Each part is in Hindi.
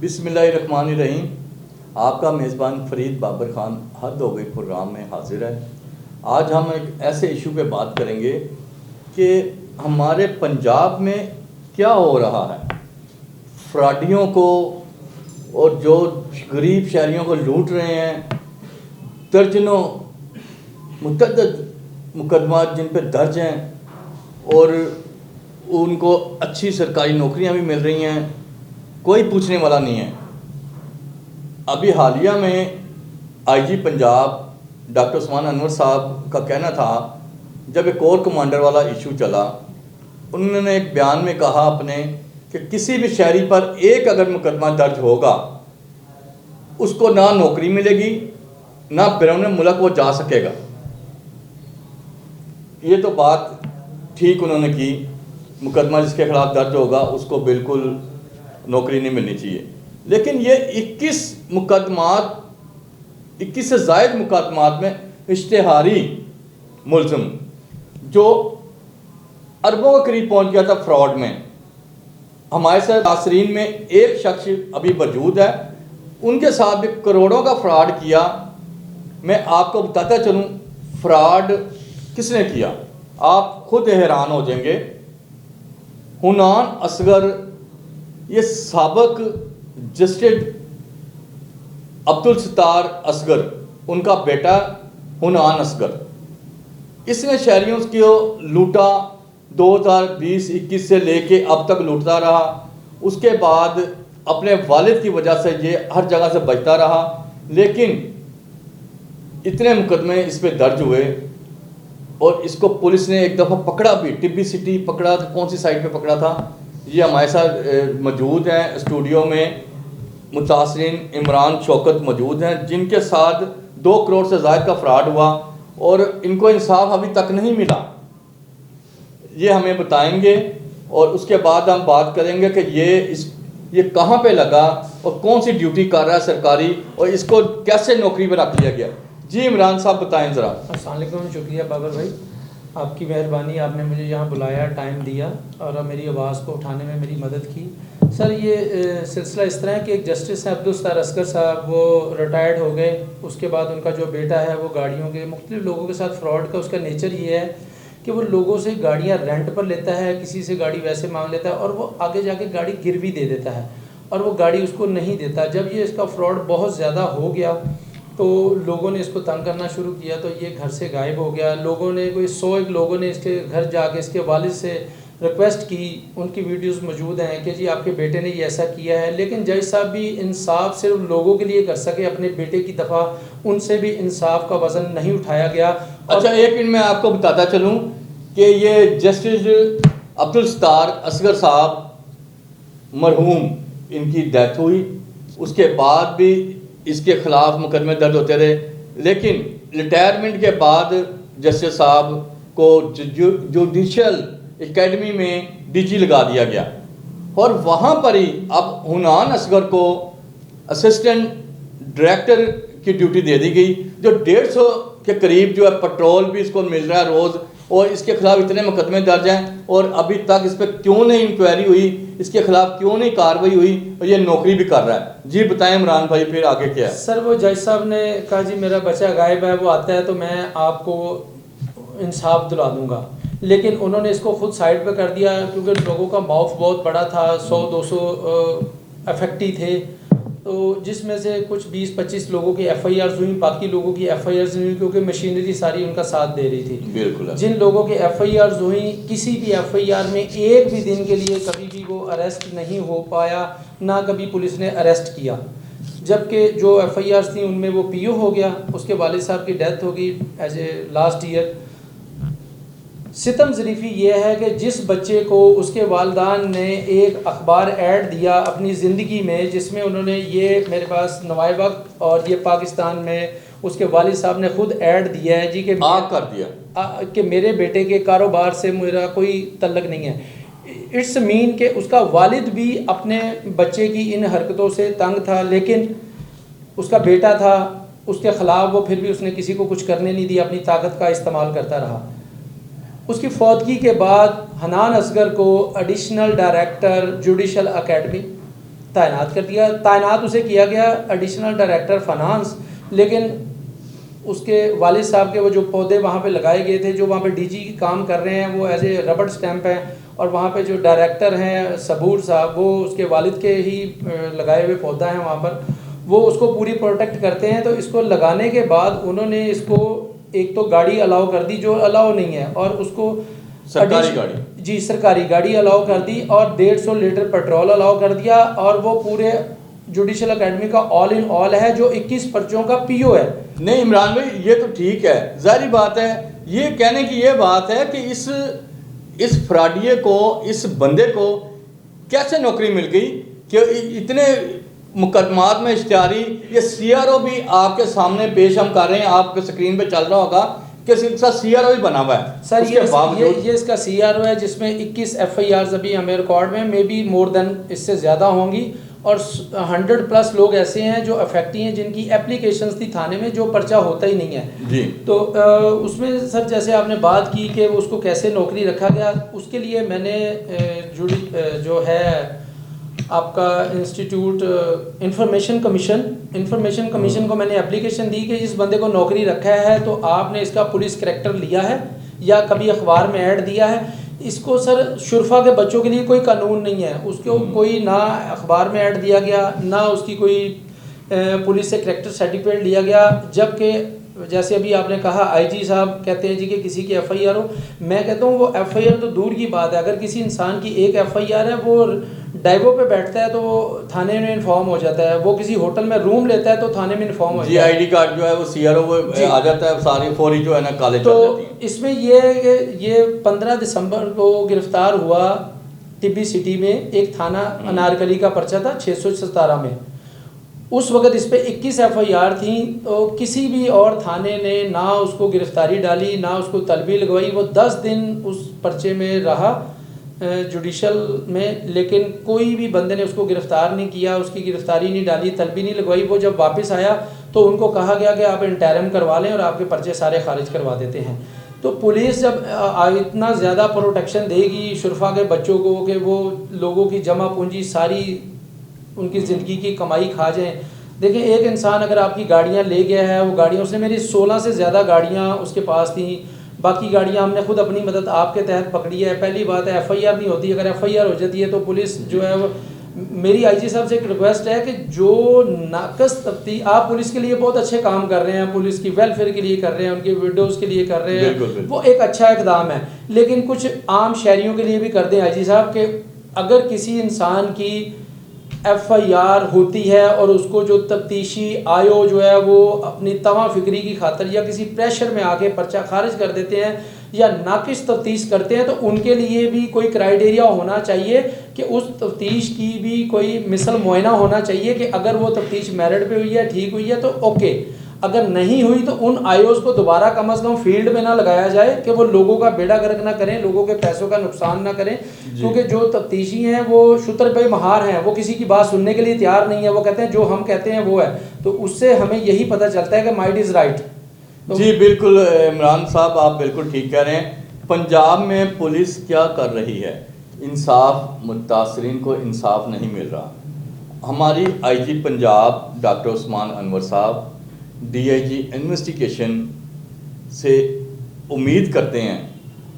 बिस्मिल्लाहिर्रहमानिर्रहीम। आपका मेज़बान फ़रीद बाबर ख़ान हद हो गई प्रोग्राम में हाजिर है। आज हम एक ऐसे इशू पे बात करेंगे कि हमारे पंजाब में क्या हो रहा है। फ्रॉडियों को और जो गरीब शहरियों को लूट रहे हैं, दर्जनों मुतअद्दिद मुकदमा जिन पे दर्ज हैं और उनको अच्छी सरकारी नौकरियां भी मिल रही हैं, कोई पूछने वाला नहीं है। अभी हालिया में आईजी पंजाब डॉक्टर उस्मान अनवर साहब का कहना था, जब एक कोर कमांडर वाला इशू चला, उन्होंने एक बयान में कहा अपने कि किसी भी शहरी पर एक अगर मुकदमा दर्ज होगा, उसको ना नौकरी मिलेगी, ना बैरून मुल्क वो जा सकेगा। ये तो बात ठीक उन्होंने की, मुकदमा जिसके खिलाफ दर्ज होगा उसको बिल्कुल नौकरी नहीं मिलनी चाहिए। लेकिन ये 21 से ज़ायद मुकदमात में इश्तिहारी मुल्ज़िम जो अरबों के करीब पहुंच गया था फ्रॉड में। हमारे साथ नासरीन में एक शख्स अभी मौजूद है, उनके साथ भी करोड़ों का फ्रॉड किया। मैं आपको बताता चलूं फ्रॉड किसने किया, आप खुद हैरान हो जाएंगे। हुनान असगर, ये साबिक जस्टिस अब्दुल सत्तार असगर, उनका बेटा हुनान असगर, इसने शहरियों को लूटा। 2020-21 से लेके अब तक लूटता रहा। उसके बाद अपने वालिद की वजह से ये हर जगह से बचता रहा। लेकिन इतने मुकदमे इस पर दर्ज हुए और इसको पुलिस ने एक दफ़ा पकड़ा भी, टिब्बी सिटी पकड़ा था। कौन सी साइड पे पकड़ा था, ये हमारे साथ मौजूद हैं स्टूडियो में। मुतासरीन इमरान शौकत मौजूद हैं, जिनके साथ 2 करोड़ से ज़ायद का फ्रॉड हुआ और इनको इंसाफ अभी तक नहीं मिला। ये हमें बताएंगे और उसके बाद हम बात करेंगे कि ये कहाँ पे लगा और कौन सी ड्यूटी कर रहा है सरकारी, और इसको कैसे नौकरी पर रख लिया गया। जी इमरान साहब बताएं ज़रा। अस्सलाम वालेकुम, शुक्रिया बाबर भाई, आपकी मेहरबानी, आपने मुझे यहाँ बुलाया, टाइम दिया और मेरी आवाज़ को उठाने में मेरी मदद की। सर ये सिलसिला इस तरह है कि एक जस्टिस हैं अब्दुल सत्तार असगर साहब, वो रिटायर्ड हो गए। उसके बाद उनका जो बेटा है वो गाड़ियों के मुख्तलिफ लोगों के साथ फ्रॉड का उसका नेचर ये है कि वो लोगों से गाड़ियाँ रेंट पर लेता है, किसी से गाड़ी वैसे मांग लेता है और वो आगे जाके गाड़ी गिरवी दे देता है और वो गाड़ी उसको नहीं देता। जब ये इसका फ्रॉड बहुत ज़्यादा हो गया तो लोगों ने इसको तंग करना शुरू किया, तो ये घर से गायब हो गया। लोगों ने कोई 100 लोगों ने इसके घर जाके इसके वालिद से रिक्वेस्ट की, उनकी वीडियोस मौजूद हैं कि जी आपके बेटे ने ये ऐसा किया है। लेकिन जज साहब भी इंसाफ सिर्फ लोगों के लिए कर सके, अपने बेटे की दफ़ा उनसे भी इंसाफ का वज़न नहीं उठाया गया। अच्छा, एक मिनट में आपको बताता चलूँ कि ये जस्टिस अब्दुल सत्तार असगर साहब मरहूम, इनकी डेथ हुई, उसके बाद भी इसके ख़िलाफ़ मुकदमे दर्ज होते रहे। लेकिन रिटायरमेंट के बाद जस्टिस साहब को जुडिशल एकेडमी में डीजी लगा दिया गया और वहाँ पर ही अब हुनान असगर को असिस्टेंट डायरेक्टर की ड्यूटी दे दी गई। जो 150 के करीब जो है पेट्रोल भी इसको मिल रहा है रोज़, और इसके खिलाफ इतने मुकदमे दर्ज हैं और अभी तक इस पर क्यों नहीं इंक्वायरी हुई, इसके खिलाफ क्यों नहीं कार्रवाई हुई, और ये नौकरी भी कर रहा है। जी बताएं इमरान भाई, फिर आगे क्या है। सर वो जज साहब ने कहा जी मेरा बच्चा गायब है, वो आता है तो मैं आपको इंसाफ दिला दूंगा। लेकिन उन्होंने इसको खुद साइड पे कर दिया क्योंकि लोगों का माउथ बहुत बड़ा था, 100-200 अफेक्टी थे, तो जिसमें से कुछ 20-25 लोगों की FIR हुई, बाकी लोगों की FIR हुई क्योंकि मशीनरी सारी उनका साथ दे रही थी। बिल्कुल। जिन लोगों की FIR हुई, किसी भी FIR में एक भी दिन के लिए कभी भी वो अरेस्ट नहीं हो पाया, ना कभी पुलिस ने अरेस्ट किया। जबकि जो FIR थी उनमें वो PO हो गया, उसके वालिद साहब की डेथ हो गई एज ए लास्ट ईयर। सितम ज़रीफ़ी ये है कि जिस बच्चे को उसके वालिदान ने एक अखबार ऐड दिया अपनी ज़िंदगी में, जिसमें उन्होंने ये मेरे पास नवाए वक्त और ये पाकिस्तान में उसके वालिद साहब ने खुद ऐड दिया है जी कि कर दिया कि मेरे बेटे के कारोबार से मेरा कोई तल्लक नहीं है। इट्स मीन कि उसका वालिद भी अपने बच्चे की इन हरकतों से तंग था, लेकिन उसका बेटा था, उसके ख़िलाफ़ वो फिर भी उसने किसी को कुछ करने नहीं दिया, अपनी ताकत का इस्तेमाल करता रहा। उसकी फौतगी के बाद हनान असगर को एडिशनल डायरेक्टर जुडिशल एकेडमी तैनात कर दिया। तैनात उसे किया गया एडिशनल डायरेक्टर फाइनेंस, लेकिन उसके वालिद साहब के वो जो पौधे वहाँ पे लगाए गए थे, जो वहाँ पे डीजी काम कर रहे हैं, वो एज ए रबड़ स्टैंप हैं, और वहाँ पे जो डायरेक्टर हैं सबूर साहब, वो उसके वालिद के ही लगाए हुए पौधा है वहाँ पर, वो उसको पूरी प्रोटेक्ट करते हैं। तो इसको लगाने के बाद उन्होंने इसको एक तो गाड़ी अलाउ कर दी जो अलाउ नहीं है, और उसको सरकारी गाड़ी, जी सरकारी गाड़ी अलाउ कर दी, और 150 लीटर पेट्रोल अलाउ कर दिया, और वो पूरे जुडिशल एकेडमी का ऑल इन ऑल है जो 21 पर्चों का पीओ है। नहीं इमरान भाई, ये तो ठीक है, जाहिर बात है, ये कहने की ये बात है कि इस फ्रॉडिये को, इस बंदे को कैसे नौकरी मिल गई कि इतने मुकदमात में इश्तिहारी, ये सीआरओ भी आपके सामने पेश हम कर रहे हैं, आपके स्क्रीन पे चल रहा होगा कि इसका सीआरओ ही बना हुआ है सर। ये इसका सीआरओ है जिसमें 21 एफआईआर अभी हमें रिकॉर्ड में, मे बी मोर देन इससे ज़्यादा होंगी, और 100+ लोग ऐसे हैं जो अफेक्टी हैं जिनकी एप्लीकेशंस थी थाने में, जो पर्चा होता ही नहीं है जी। तो उसमें सर जैसे आपने बात की कि उसको कैसे नौकरी रखा गया, उसके लिए मैंने जो है आपका इंस्टीट्यूट इंफॉर्मेशन कमीशन को मैंने एप्लीकेशन दी कि इस बंदे को नौकरी रखा है तो आपने इसका पुलिस करैक्टर लिया है या कभी अखबार में ऐड दिया है। इसको सर शुरफा के बच्चों के लिए कोई कानून नहीं है, उसको कोई ना अखबार में ऐड दिया गया, ना उसकी कोई पुलिस से करैक्टर सर्टिफिकेट लिया गया। जबकि जैसे अभी आपने कहा आईजी साहब कहते हैं जी कि किसी की एफआईआर हो, मैं कहता हूँ वो एफआईआर तो दूर की बात है, अगर किसी इंसान की एक एफआईआर है, वो डाइवो पे बैठता है तो वो थाने में इन्फॉर्म हो जाता है, वो किसी होटल में रूम लेता है तो थाने में इन्फॉर्म हो जाता है, आईडी कार्ड जो है वो सीआरओ आ जाता है, सारी फौरी जो है ना कॉलेज तो इसमें ये 15 दिसंबर को गिरफ्तार हुआ टिब्बी सिटी में, एक थाना अनारकली का पर्चा था 617 में। उस वक्त इस पे 21 एफआईआर थी, तो किसी भी और थाने ने ना उसको गिरफ्तारी डाली ना उसको तलबी लगवाई। वो 10 दिन उस पर्चे में रहा जुडिशल में, लेकिन कोई भी बंदे ने उसको गिरफ्तार नहीं किया, उसकी गिरफ्तारी नहीं डाली, तलबी नहीं लगवाई। वो जब वापस आया तो उनको कहा गया कि आप इंटरम करवा लें और आपके पर्चे सारे खारिज करवा देते हैं। तो पुलिस जब इतना ज़्यादा प्रोटेक्शन देगी शुरफा के बच्चों को कि वो लोगों की जमा पूंजी सारी उनकी ज़िंदगी की कमाई खा जाएं। देखिए एक इंसान अगर आपकी गाड़ियाँ ले गया है, वो गाड़ियाँ, उसने मेरी 16 से ज़्यादा गाड़ियाँ उसके पास थी, बाकी गाड़ियाँ हमने खुद अपनी मदद आपके तहत पकड़ी है। पहली बात है एफआईआर नहीं होती, अगर एफआईआर हो जाती है तो पुलिस जो है वो, मेरी आईजी साहब से एक रिक्वेस्ट है कि जो नाकस तफ्ती, आप पुलिस के लिए बहुत अच्छे काम कर रहे हैं, पुलिस की वेलफेयर के लिए कर रहे हैं, उनके विडोज़ के लिए कर रहे हैं, बिल्कुल। वो एक अच्छा इकदाम है, लेकिन कुछ आम शहरियों के लिए भी कर दें आईजी साहब कि अगर किसी इंसान की एफआईआर होती है और उसको जो तफ्तीशी आयो जो है वो अपनी तवा फिक्री की खातिर या किसी प्रेशर में आके पर्चा खारिज कर देते हैं या नाकिस तफ्तीश करते हैं, तो उनके लिए भी कोई क्राइटेरिया होना चाहिए कि उस तफ्तीश की भी कोई मिसल मुआयना होना चाहिए कि अगर वो तफ्तीश मेरिट पे हुई है, ठीक हुई है तो ओके, अगर नहीं हुई तो उन आयोज को दोबारा कम से कम फील्ड में ना लगाया जाए कि वो लोगों का बेड़ा गर्क ना करें, लोगों के पैसों का नुकसान ना करें, क्योंकि जो तफ्तीशी हैं वो शुतर पे महार हैं, वो किसी की बात सुनने के लिए तैयार नहीं है, वो कहते हैं जो हम कहते हैं वो है। तो उससे हमें यही पता चलता है कि माइट इज़ राइट। जी बिल्कुल इमरान साहब, आप बिल्कुल ठीक कह रहे हैं। पंजाब में पुलिस क्या कर रही है, इंसाफ, मुतासरीन को इंसाफ नहीं मिल रहा। हमारी आईजी पंजाब डॉक्टर उस्मान अनवर साहब डीआईजी इन्वेस्टिगेशन से उम्मीद करते हैं,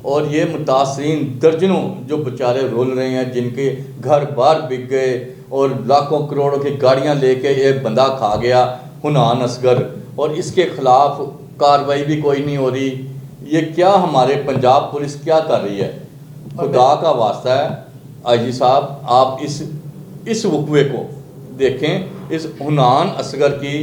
और ये मुतासरीन दर्जनों जो बेचारे रोल रहे हैं, जिनके घर बार बिक गए और लाखों करोड़ों की गाड़ियां लेके ये बंदा खा गया हुनान असगर, और इसके खिलाफ कार्रवाई भी कोई नहीं हो रही। ये क्या हमारे पंजाब पुलिस क्या कर रही है? खुदा का वास्ता है आईजी साहब, आप इस वकूए को देखें, इस हुनान असगर की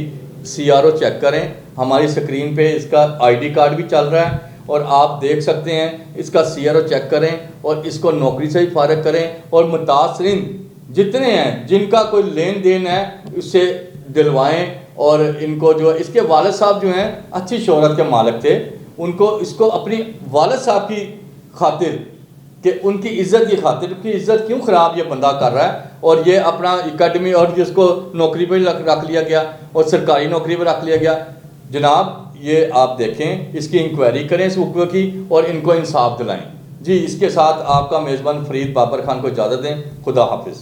सीआरओ चेक करें। हमारी स्क्रीन पे इसका आईडी कार्ड भी चल रहा है और आप देख सकते हैं, इसका सीआरओ चेक करें और इसको नौकरी से ही फारिग करें, और मुतासरीन जितने हैं जिनका कोई लेन देन है उससे दिलवाएं, और इनको जो इसके वालिद साहब जो हैं अच्छी शोहरत के मालिक थे, उनको इसको अपनी वालिद साहब की खातिर कि उनकी इज़्ज़त की खातिर, उनकी इज़्ज़त क्यों ख़राब ये बंदा कर रहा है, और ये अपना एकेडमी और जिसको नौकरी पर रख लिया गया और सरकारी नौकरी पर रख लिया गया। जनाब ये आप देखें, इसकी इंक्वायरी करें इस वकूए की और इनको इंसाफ दिलाएं। जी इसके साथ आपका मेज़बान फरीद बाबर खान को इजाज़त दें। खुदा हाफिज़।